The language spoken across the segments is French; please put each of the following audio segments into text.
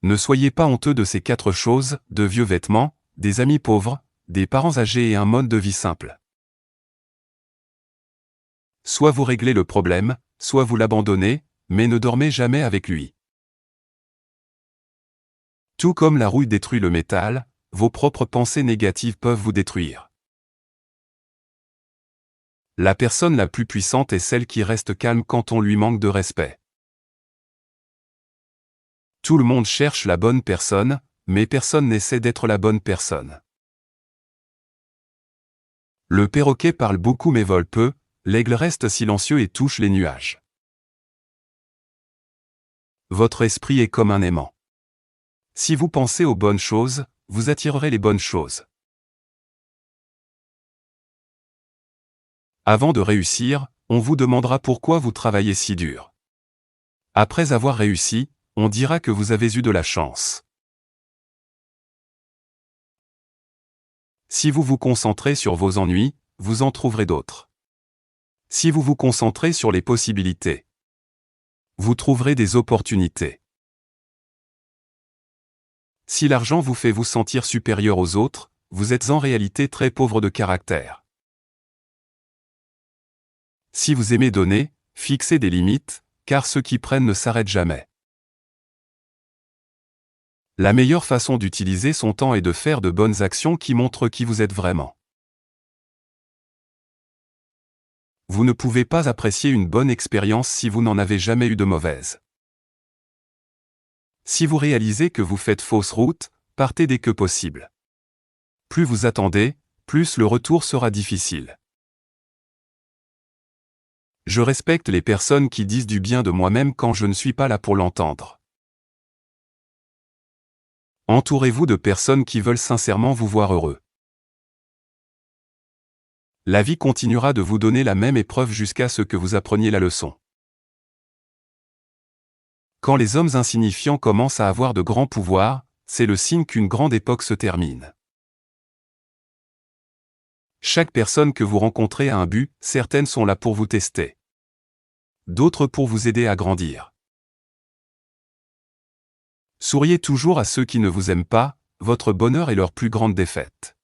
Ne soyez pas honteux de ces 4 choses, de vieux vêtements, des amis pauvres, des parents âgés et un mode de vie simple. Soit vous réglez le problème, soit vous l'abandonnez, mais ne dormez jamais avec lui. Tout comme la rouille détruit le métal, vos propres pensées négatives peuvent vous détruire. La personne la plus puissante est celle qui reste calme quand on lui manque de respect. Tout le monde cherche la bonne personne, mais personne n'essaie d'être la bonne personne. Le perroquet parle beaucoup mais vole peu, l'aigle reste silencieux et touche les nuages. Votre esprit est comme un aimant. Si vous pensez aux bonnes choses, vous attirerez les bonnes choses. Avant de réussir, on vous demandera pourquoi vous travaillez si dur. Après avoir réussi, on dira que vous avez eu de la chance. Si vous vous concentrez sur vos ennuis, vous en trouverez d'autres. Si vous vous concentrez sur les possibilités, vous trouverez des opportunités. Si l'argent vous fait vous sentir supérieur aux autres, vous êtes en réalité très pauvre de caractère. Si vous aimez donner, fixez des limites, car ceux qui prennent ne s'arrêtent jamais. La meilleure façon d'utiliser son temps est de faire de bonnes actions qui montrent qui vous êtes vraiment. Vous ne pouvez pas apprécier une bonne expérience si vous n'en avez jamais eu de mauvaise. Si vous réalisez que vous faites fausse route, partez dès que possible. Plus vous attendez, plus le retour sera difficile. Je respecte les personnes qui disent du bien de moi-même quand je ne suis pas là pour l'entendre. Entourez-vous de personnes qui veulent sincèrement vous voir heureux. La vie continuera de vous donner la même épreuve jusqu'à ce que vous appreniez la leçon. Quand les hommes insignifiants commencent à avoir de grands pouvoirs, c'est le signe qu'une grande époque se termine. Chaque personne que vous rencontrez a un but, certaines sont là pour vous tester. D'autres pour vous aider à grandir. Souriez toujours à ceux qui ne vous aiment pas, votre bonheur est leur plus grande défaite.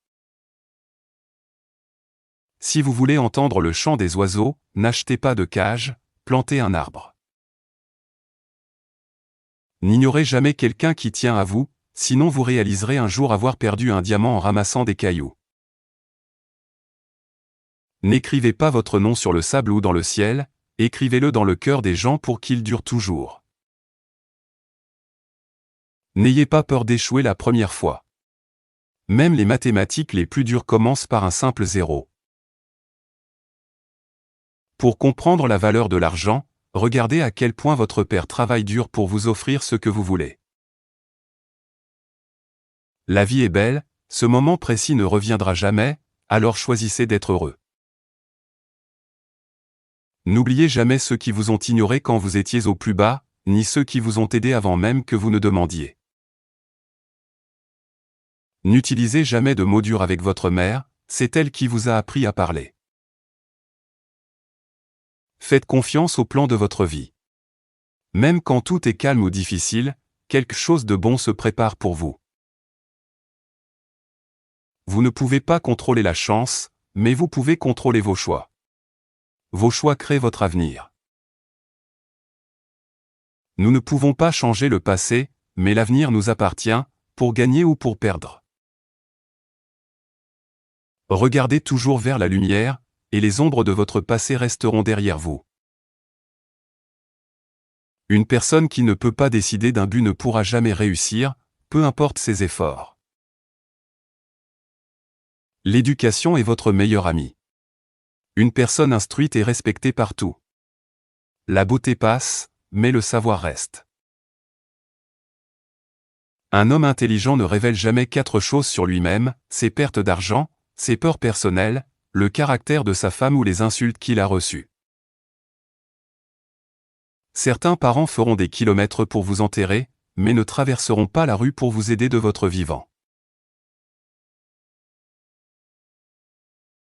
Si vous voulez entendre le chant des oiseaux, n'achetez pas de cage, plantez un arbre. N'ignorez jamais quelqu'un qui tient à vous, sinon vous réaliserez un jour avoir perdu un diamant en ramassant des cailloux. N'écrivez pas votre nom sur le sable ou dans le ciel, écrivez-le dans le cœur des gens pour qu'il dure toujours. N'ayez pas peur d'échouer la première fois. Même les mathématiques les plus dures commencent par un simple zéro. Pour comprendre la valeur de l'argent, regardez à quel point votre père travaille dur pour vous offrir ce que vous voulez. La vie est belle, ce moment précis ne reviendra jamais, alors choisissez d'être heureux. N'oubliez jamais ceux qui vous ont ignoré quand vous étiez au plus bas, ni ceux qui vous ont aidé avant même que vous ne demandiez. N'utilisez jamais de mots durs avec votre mère, c'est elle qui vous a appris à parler. Faites confiance au plan de votre vie. Même quand tout est calme ou difficile, quelque chose de bon se prépare pour vous. Vous ne pouvez pas contrôler la chance, mais vous pouvez contrôler vos choix. Vos choix créent votre avenir. Nous ne pouvons pas changer le passé, mais l'avenir nous appartient, pour gagner ou pour perdre. Regardez toujours vers la lumière, et les ombres de votre passé resteront derrière vous. Une personne qui ne peut pas décider d'un but ne pourra jamais réussir, peu importe ses efforts. L'éducation est votre meilleur ami. Une personne instruite est respectée partout. La beauté passe, mais le savoir reste. Un homme intelligent ne révèle jamais 4 choses sur lui-même, ses pertes d'argent, ses peurs personnelles, le caractère de sa femme ou les insultes qu'il a reçues. Certains parents feront des kilomètres pour vous enterrer, mais ne traverseront pas la rue pour vous aider de votre vivant.